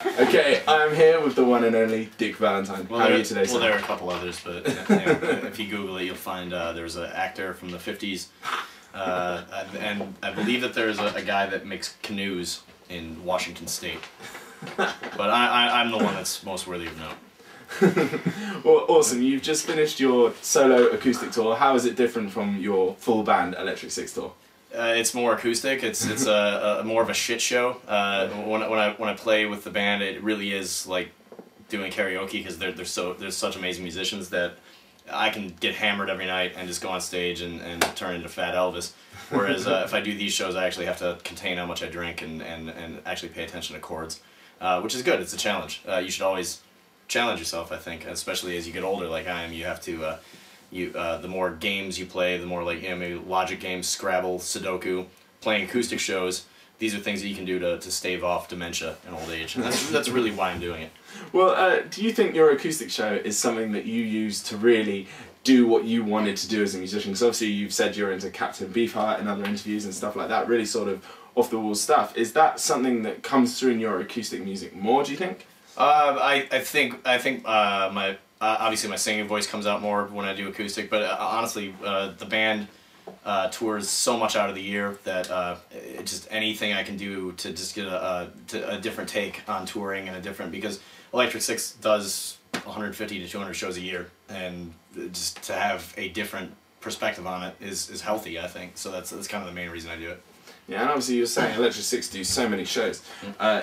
Okay, I'm here with the one and only Dick Valentine. Well, How are you today, Well, there are a couple others, but if you Google it, you'll find there's an actor from the 50s, and I believe that there's a guy that makes canoes in Washington State. But I'm the one that's most worthy of note. Well, awesome. You've just finished your solo acoustic tour. How is it different from your full band Electric Six tour? It's more acoustic. It's more of a shit show. When I play with the band, it really is like doing karaoke because there's such amazing musicians that I can get hammered every night and just go on stage and turn into Fat Elvis. Whereas if I do these shows, I actually have to contain how much I drink and actually pay attention to chords, which is good. It's a challenge. You should always challenge yourself, I think, especially as you get older like I am. You have to. The more games you play, the more like maybe logic games, Scrabble, Sudoku, playing acoustic shows. These are things that you can do to stave off dementia in old age. And that's really why I'm doing it. Well, do you think your acoustic show is something that you use to really do what you wanted to do as a musician? Because obviously you've said you're into Captain Beefheart and other interviews and stuff like that, really sort of off-the-wall stuff. Is that something that comes through in your acoustic music more, do you think? I think obviously my singing voice comes out more when I do acoustic, but honestly, the band tours so much out of the year that just anything I can do to just get a different take on touring and because Electric Six does 150 to 200 shows a year, and just to have a different perspective on it is healthy, I think. So that's kind of the main reason I do it. Yeah, and obviously you're saying Electric Six do so many shows.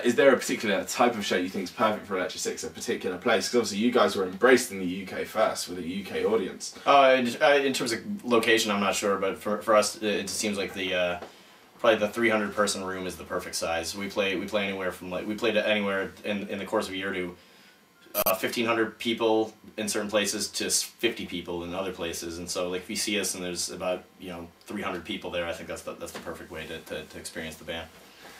Is there a particular type of show you think is perfect for Electric Six, a particular place? Because obviously you guys were embraced in the UK first with a UK audience. In terms of location, I'm not sure, but for us, it just seems like probably the 300-person room is the perfect size. We play anywhere from we played anywhere in the course of a year to 1,500 people in certain places to 50 people in other places, and so like if you see us and there's about 300 people there, I think that's the perfect way to experience the band.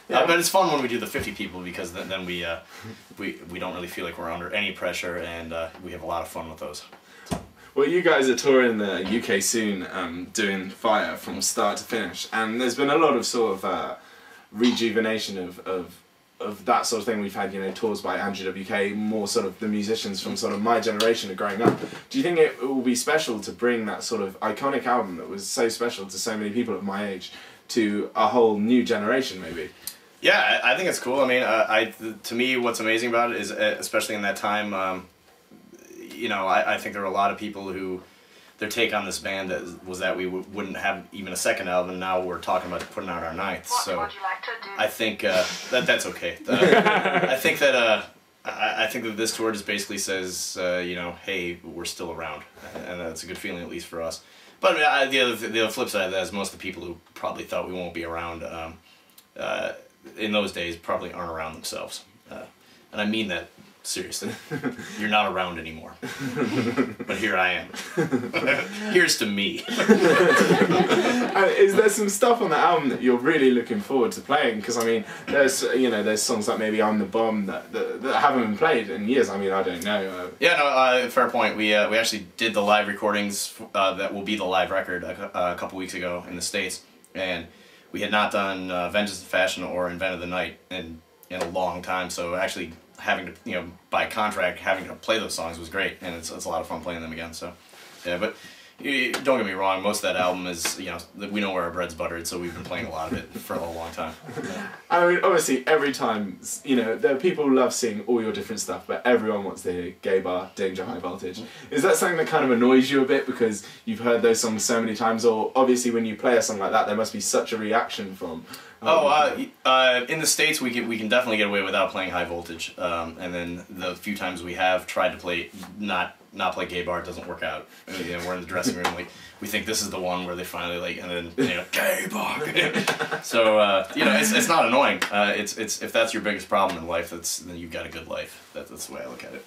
Yeah. But it's fun when we do the 50 people because then we don't really feel like we're under any pressure, and we have a lot of fun with those. Well, you guys are touring the UK soon, doing Fire from start to finish, and there's been a lot of sort of rejuvenation of that sort of thing. We've had, tours by Andrew WK, more sort of the musicians from sort of my generation are growing up. Do you think it will be special to bring that sort of iconic album that was so special to so many people of my age to a whole new generation, maybe? Yeah, I think it's cool. I mean, to me, what's amazing about it is, especially in that time, I think there were a lot of people who, their take on this band was that we wouldn't have even a second album, and now we're talking about putting out our ninth. So would you like to do? I think that's okay. I think that this tour just basically says, hey, we're still around, and that's a good feeling, at least for us. But the other flip side of that is most of the people who probably thought we won't be around in those days probably aren't around themselves, and I mean that seriously. You're not around anymore. But here I am. Here's to me. Is there some stuff on the album that you're really looking forward to playing? Because I mean, there's songs like maybe I'm the Bomb that haven't been played in years. I mean, I don't know. Yeah, no, fair point. We actually did the live recordings that will be the live record a couple weeks ago in the States, and we had not done Vengeance of Fashion or Invent of the Night in a long time. So actually having to, by contract, having to play those songs was great, and it's a lot of fun playing them again. So, yeah, but don't get me wrong, most of that album is, we know where our bread's buttered, so we've been playing a lot of it for a long time. Yeah. I mean, obviously, every time, there are people who love seeing all your different stuff, but everyone wants to hear Gay Bar, Danger, High Voltage. Is that something that kind of annoys you a bit because you've heard those songs so many times, or obviously when you play a song like that, there must be such a reaction from... in the States we can definitely get away without playing High Voltage, and then the few times we have tried to play not play Gay Bar, it doesn't work out. We're in the dressing room, we think this is the one where they finally and then Gay Bar. So it's not annoying. It's if that's your biggest problem in life, then you've got a good life. That's the way I look at it.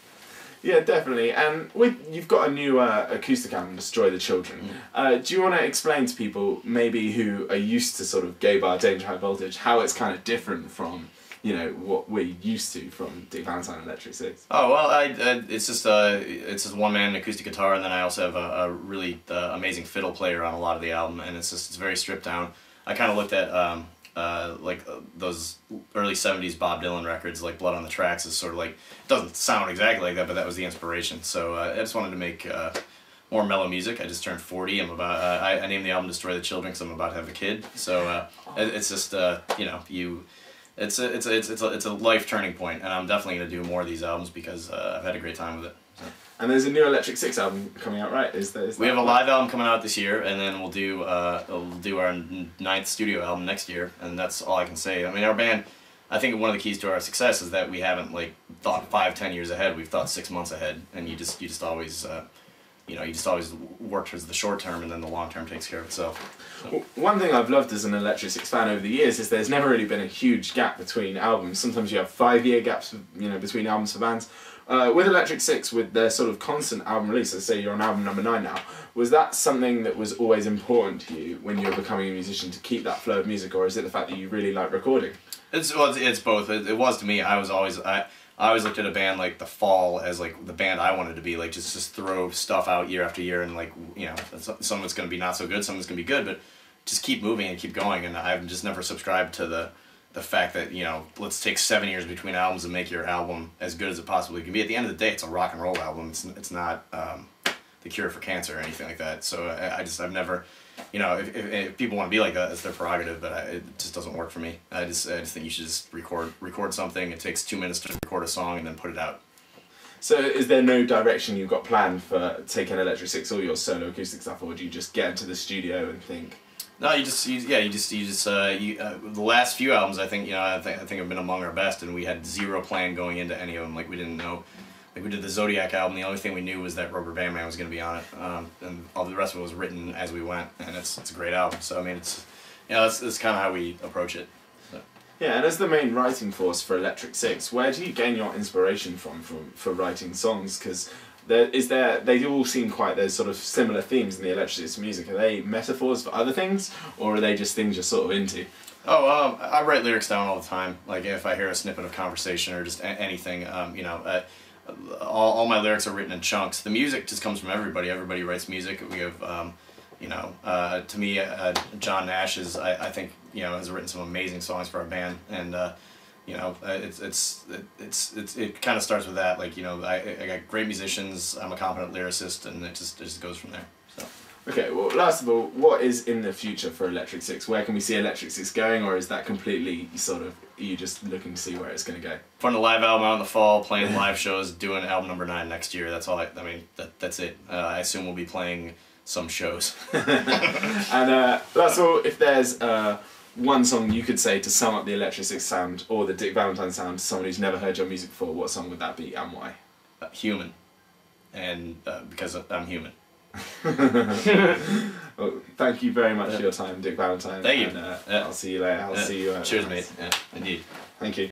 Yeah, definitely. And you've got a new acoustic album, Destroy the Children. Do you want to explain to people, maybe who are used to sort of Gay Bar, Danger, High Voltage, how it's kind of different from, what we're used to from Dick Valentine and Electric Six? Oh, well, it's just one-man acoustic guitar, and then I also have a really amazing fiddle player on a lot of the album, and it's very stripped down. I kind of looked at those early '70s Bob Dylan records, like Blood on the Tracks, is sort of like, doesn't sound exactly like that, but that was the inspiration. So I just wanted to make more mellow music. I just turned 40. I'm about I named the album Destroy the Children because I'm about to have a kid. So it's just you know, it's a life turning point, and I'm definitely gonna do more of these albums because I've had a great time with it. So. And there's a new Electric Six album coming out, right? We have a live album coming out this year, and then we'll do our 9th studio album next year, and that's all I can say. I mean, our band, I think one of the keys to our success is that we haven't like thought 5-10 years ahead. We've thought 6 months ahead, and you just always work towards the short term, and then the long term takes care of itself. So. Well, one thing I've loved as an Electric Six fan over the years is there's never really been a huge gap between albums. Sometimes you have 5-year gaps, between albums for bands. With Electric Six, with their sort of constant album release, let's say you're on album number 9 now, was that something that was always important to you when you were becoming a musician, to keep that flow of music, or is it the fact that you really like recording? It's both. It was to me. I always looked at a band like The Fall as like the band I wanted to be, like just throw stuff out year after year, and like, some of it's going to be not so good, some of it's going to be good, but just keep moving and keep going. And I've just never subscribed to the fact that, let's take 7 years between albums and make your album as good as it possibly can be. At the end of the day, it's a rock and roll album. It's not the cure for cancer or anything like that. So I've never, if people want to be like that, it's their prerogative, but it just doesn't work for me. I just think you should just record something. It takes 2 minutes to record a song and then put it out. So is there no direction you've got planned for taking Electric Six or your solo acoustic stuff, or do you just get into the studio and think? No, the last few albums, I think have been among our best, and we had zero plan going into any of them. Like, we didn't know. Like, we did the Zodiac album, the only thing we knew was that Rubber Band Man was going to be on it, and all the rest of it was written as we went, and it's a great album. So I mean, it's kind of how we approach it. So. Yeah, and as the main writing force for Electric Six, where do you gain your inspiration from for writing songs? Because they all seem there's sort of similar themes in the Electric Six music. Are they metaphors for other things, or are they just things you're sort of into? Oh, I write lyrics down all the time. Like, if I hear a snippet of conversation or just anything, all my lyrics are written in chunks. The music just comes from everybody. Everybody writes music. We have, to me, John Nash I think, has written some amazing songs for our band, and it kind of starts with that. Like, I got great musicians. I'm a competent lyricist, and it just goes from there. So. Okay, well, last of all, what is in the future for Electric Six? Where can we see Electric Six going, or is that completely are you just looking to see where it's going to go? Putting a live album out in the fall, playing live shows, doing album number 9 next year. That's all. That's it. I assume we'll be playing some shows. And last of all, if there's one song you could say to sum up the Electric Six sound, or the Dick Valentine sound, to someone who's never heard your music before, what song would that be, and why? Human. And because I'm human. Well, thank you very much for your time, Dick Valentine. Thank you. And, I'll see you later. I'll see you. Cheers, mate. Yeah, indeed. Thank you.